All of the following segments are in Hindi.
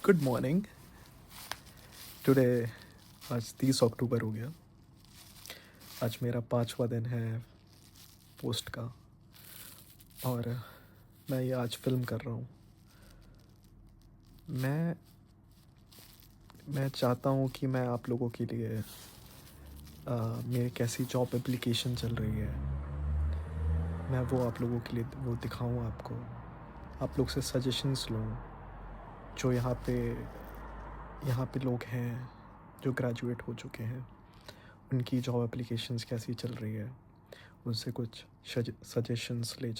Good morning. टुडे आज 30 अक्टूबर हो गया। आज मेरा 5वां दिन है पोस्ट का और मैं ये आज फिल्म कर रहा हूँ। मैं मैं चाहता हूँ कि मैं आप लोगों के लिए मेरी कैसी जॉब एप्लीकेशन चल रही है, मैं वो आप लोगों के लिए वो दिखाऊँ आपको, आप लोग से सजेशंस लूँ। जो यहाँ पे लोग हैं जो ग्रेजुएट हो चुके हैं, उनकी जॉब एप्लीकेशंस कैसी चल रही है, उनसे कुछ सजेशंस ले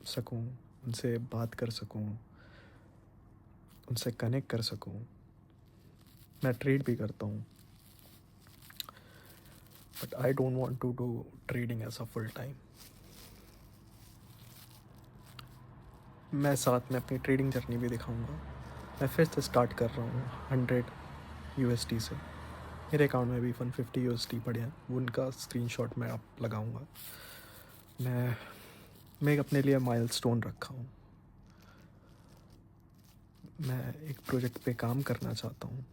सकूं, उनसे बात कर सकूं, उनसे कनेक्ट कर सकूं। मैं ट्रेड भी करता हूं, but I don't want to do trading as a full time. मैं साथ में अपनी ट्रेडिंग जर्नी भी दिखाऊंगा। मैं फिर से स्टार्ट कर रहा हूँ 100 USD से। मेरे अकाउंट में भी 150 USD पड़े हैं, उनका स्क्रीनशॉट मैं आप लगाऊंगा। मैं अपने लिए माइलस्टोन रखा हूँ। मैं एक प्रोजेक्ट पे काम करना चाहता हूँ।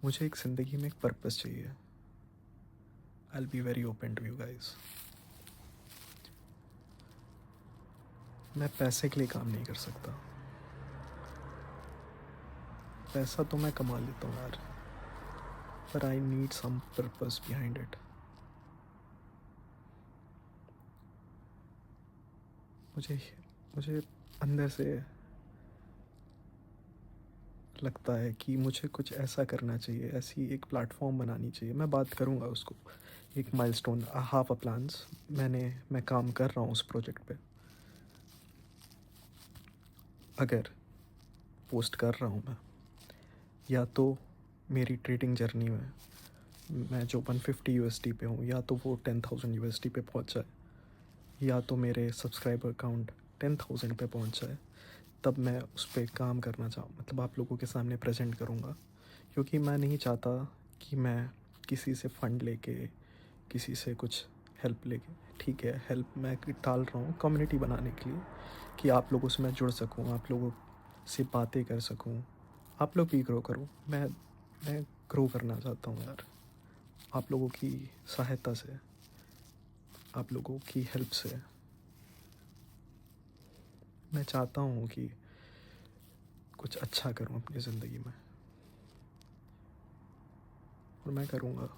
मुझे एक ज़िंदगी में एक पर्पस चाहिए। I'll be very open to you guys. मैं पैसे के लिए काम नहीं कर सकता। पैसा तो मैं कमा लेता हूँ यार, पर I need some purpose behind it. मुझे मुझे अंदर से लगता है कि मुझे कुछ ऐसा करना चाहिए, ऐसी एक प्लेटफॉर्म बनानी चाहिए। मैं बात करूँगा उसको, एक माइलस्टोन, हाफ अ प्लान्स। मैं काम कर रहा हूँ उस प्रोजेक्ट पे। अगर पोस्ट कर रहा हूँ मैं, या तो मेरी ट्रेडिंग जर्नी में मैं जो 150 USD पे हूँ, या तो वो 10,000 USD पे पहुँच जाए, या तो मेरे सब्सक्राइबर काउंट 10,000 पे पहुँच जाए, तब मैं उस पर काम करना चाहूँ, मतलब आप लोगों के सामने प्रेजेंट करूँगा। क्योंकि मैं नहीं चाहता कि मैं किसी से फ़ंड लेके, किसी से कुछ हेल्प लेके, ठीक है हेल्प मैं टाल रहा हूँ कम्युनिटी बनाने के लिए, कि आप लोगों से मैं जुड़ सकूँ, आप लोगों से बातें कर सकूँ, आप लोग भी ग्रो करो। मैं ग्रो करना चाहता हूँ यार, आप लोगों की सहायता से, आप लोगों की हेल्प से। मैं चाहता हूँ कि कुछ अच्छा करूँ अपनी ज़िंदगी में, और मैं करूँगा।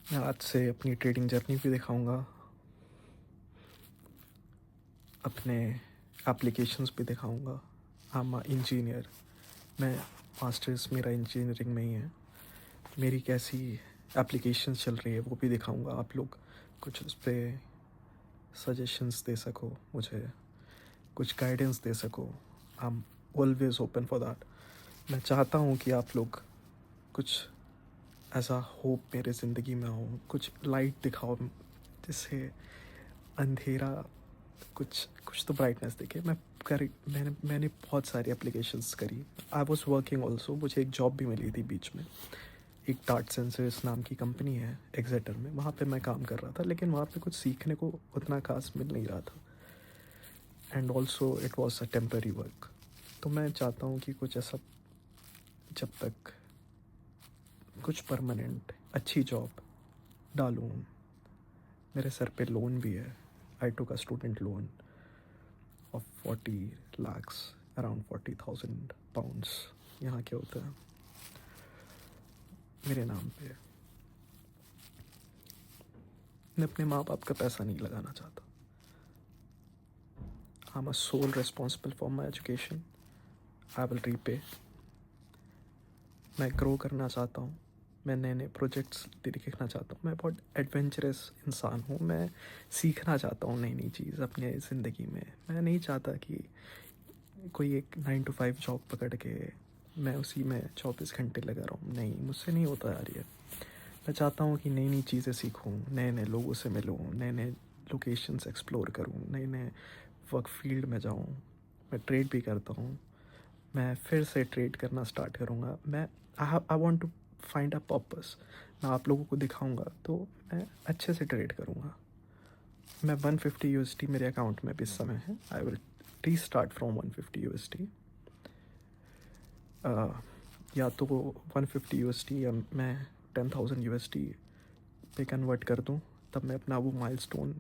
मैं आज से अपनी ट्रेडिंग जर्नी भी दिखाऊँगा, अपने एप्लीकेशंस भी दिखाऊँगा। आई एम इंजीनियर, मैं मास्टर्स मेरा इंजीनियरिंग में ही है। मेरी कैसी एप्लीकेशंस चल रही है वो भी दिखाऊँगा। आप लोग कुछ उस पर सजेशंस दे सको, मुझे कुछ गाइडेंस दे सको। I am always open for that. मैं चाहता हूँ कि आप लोग कुछ ऐसा होप मेरे ज़िंदगी में हो, कुछ लाइट दिखाओ, जिससे अंधेरा कुछ कुछ तो ब्राइटनेस दिखे। मैंने बहुत सारी एप्लीकेशंस करी। आई वॉज वर्किंग ऑल्सो, मुझे एक जॉब भी मिली थी बीच में। एक टार्ट सेंसर्स नाम की कंपनी है एग्जेटर में, वहाँ पे मैं काम कर रहा था, लेकिन वहाँ पे कुछ सीखने को उतना खास मिल नहीं रहा था। And also it was a temporary work. तो मैं चाहता हूँ कि कुछ ऐसा, जब तक कुछ परमानेंट अच्छी जॉब डालूँ। मेरे सर पे लोन भी है। I took a student loan of 40 lakhs, around 40,000 pounds यहाँ के होते हैं, मेरे नाम पे। मैं अपने माँ बाप का पैसा नहीं लगाना चाहता। I am a sole responsible for my education. I will repay. मैं ग्रो करना चाहता हूँ, मैं नए नए प्रोजेक्ट्स देखना चाहता हूँ। मैं बहुत एडवेंचरस इंसान हूँ। मैं सीखना चाहता हूँ नई नई चीज़ अपने ज़िंदगी में। मैं नहीं चाहता कि कोई एक 9 to 5 जॉब पकड़ के मैं उसी में 24 घंटे लगा रहा हूँ। नहीं, मुझसे नहीं होता यार ये। मैं चाहता हूँ कि नई नई चीज़ें सीखूँ, नए नए लोगों से मिलूँ, नए नए लोकेशंस एक्सप्लोर करूँ, नए नए वर्क फील्ड में जाऊँ। मैं ट्रेड भी करता हूँ, मैं फिर से ट्रेड करना स्टार्ट करूँगा। I want to find a purpose. मैं आप लोगों को दिखाऊंगा तो मैं अच्छे से ट्रेड करूँगा। मैं 150 यूएसडी मेरे अकाउंट में भी इस समय है. आई विल री स्टार्ट फ्रॉम 150 यूएसडी. या तो 150 यूएसडी या मैं 10,000 यूएसडी पे कन्वर्ट कर दूँ, तब मैं अपना वो माइलस्टोन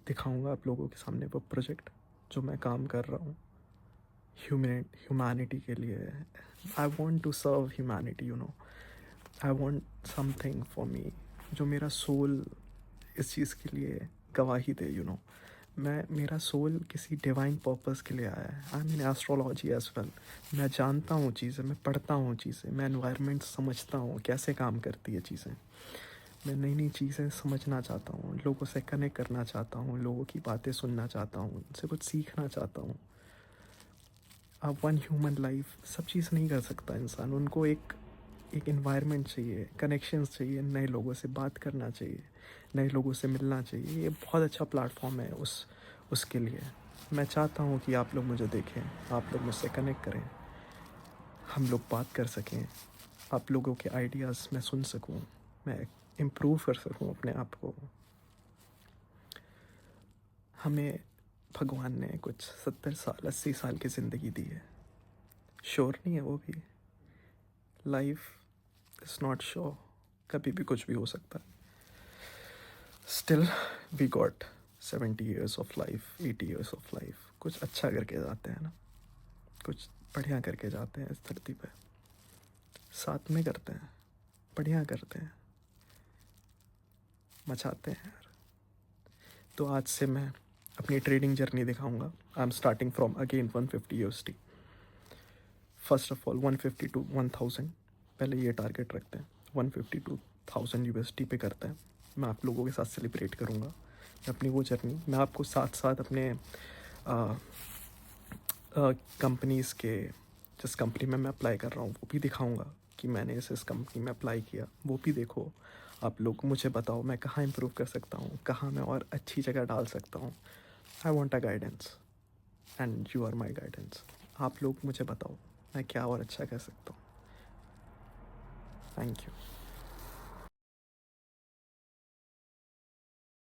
दिखाऊंगा आप लोगों के सामने. वो प्रोजेक्ट जो मैं काम कर रहा हूँ ह्यूमैनिटी के लिए. I want to serve humanity, you know. I want something for me, जो मेरा सोल इस चीज़ के लिए गवाही दे, यू नो. मेरा सोल किसी डिवाइन पर्पस के लिए आया है. I mean astrology as well. मैं जानता हूँ चीज़ें, मैं पढ़ता हूँ चीज़ें, मैं एनवायरनमेंट समझता हूँ कैसे काम करती है चीज़ें. मैं नई नई चीज़ें समझना चाहता हूँ, लोगों से कनेक्ट करना चाहता हूँ, लोगों की बातें सुनना चाहता हूँ, उनसे कुछ सीखना चाहता हूँ. अब वन ह्यूमन लाइफ सब चीज़ नहीं कर सकता इंसान. उनको एक एनवायरनमेंट चाहिए, कनेक्शंस चाहिए, नए लोगों से बात करना चाहिए, नए लोगों से मिलना चाहिए. ये बहुत अच्छा प्लेटफॉर्म है उसके लिए. मैं चाहता हूँ कि आप लोग मुझे देखें, आप लोग मुझसे कनेक्ट करें, हम लोग बात कर सकें, आप लोगों के आइडियाज़ मैं सुन सकूँ, मैं इम्प्रूव कर सकूँ अपने आप को. हमें भगवान ने कुछ 70 साल 80 साल की ज़िंदगी दी है. श्योर नहीं है वो भी. लाइफ इज़ नॉट श्योर, कभी भी कुछ भी हो सकता है. Still we got 70 years of life, 80 years of life. कुछ अच्छा करके जाते हैं ना, कुछ बढ़िया करके जाते हैं इस धरती पे. साथ में करते हैं, बढ़िया करते हैं, मचाते हैं यार. तो आज से मैं अपनी ट्रेडिंग जर्नी दिखाऊंगा. I am starting from again 150 USD. First of all 150 to 1000 पहले ये टारगेट रखते हैं. 150 to 1000 यूएसडी पे करते हैं. मैं आप लोगों के साथ सेलिब्रेट करूँगा अपनी वो जर्नी. मैं आपको साथ साथ अपने कंपनीज़ के, जिस कंपनी में मैं अप्लाई कर रहा हूँ वो भी दिखाऊंगा कि मैंने इस कंपनी में अप्लाई किया. वो भी देखो, आप लोग मुझे बताओ मैं कहाँ इम्प्रूव कर सकता हूँ, कहाँ मैं और अच्छी जगह डाल सकता हूँ. I want a guidance and you are my guidance. आप लोग मुझे बताओ मैं क्या और अच्छा कर सकता हूँ. Thank you.